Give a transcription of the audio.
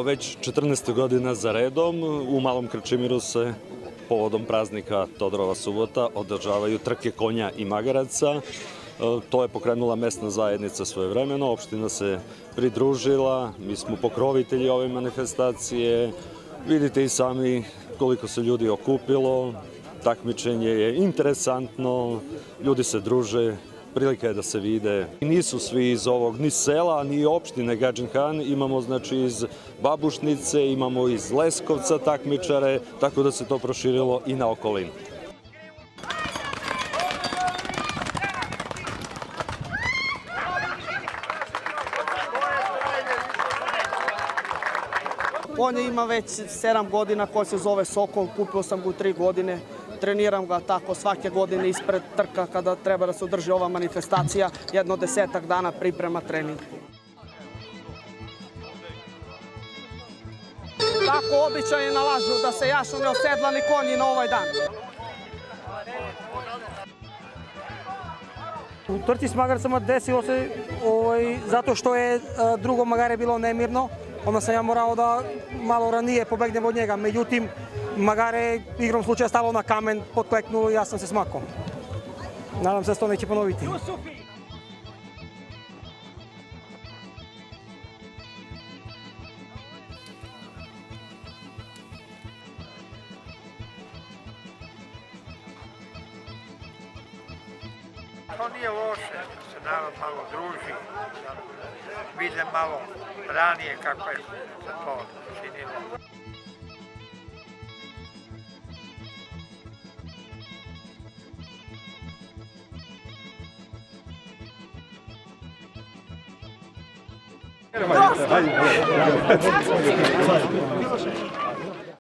Već 14. godina za redom u Malom Krčimiru se povodom praznika Todorova subota održavaju trke konja i magaraca. To je pokrenula mesna zajednica svojevremeno, opština se pridružila, mi smo pokrovitelji ove manifestacije. Vidite i sami koliko se ljudi okupilo, takmičenje je interesantno, ljudi se druže, prilika je da se vide. Nisu svi iz ovog ni sela, ni opštine Gadžin Han, imamo znači iz Babušnice, imamo iz Leskovca takmičare, tako da se to proširilo i na okolinu. Konja ima već 7 godina, koji se zove Sokol, kupio sam ga u 3 godine, treniram ga tako svake godine ispred trka kada treba da se održi ova manifestacija, jedno 10 dana priprema trening. Tako običaji nalažu da se jašu neosedlani konji na ovaj dan. U trci s magarcama desilo se zato što je drugo magare bilo nemirno, onda sam ja morao da malo ranije pobegnem od njega. Međutim, magare igrom slučaja stalo na kamen, potkleknulo i ja sam se smakao. Nadam se da se to neće ponoviti. To nije loše, da se narod malo druži, da vide malo ranije kako je se to činilo. Ajde.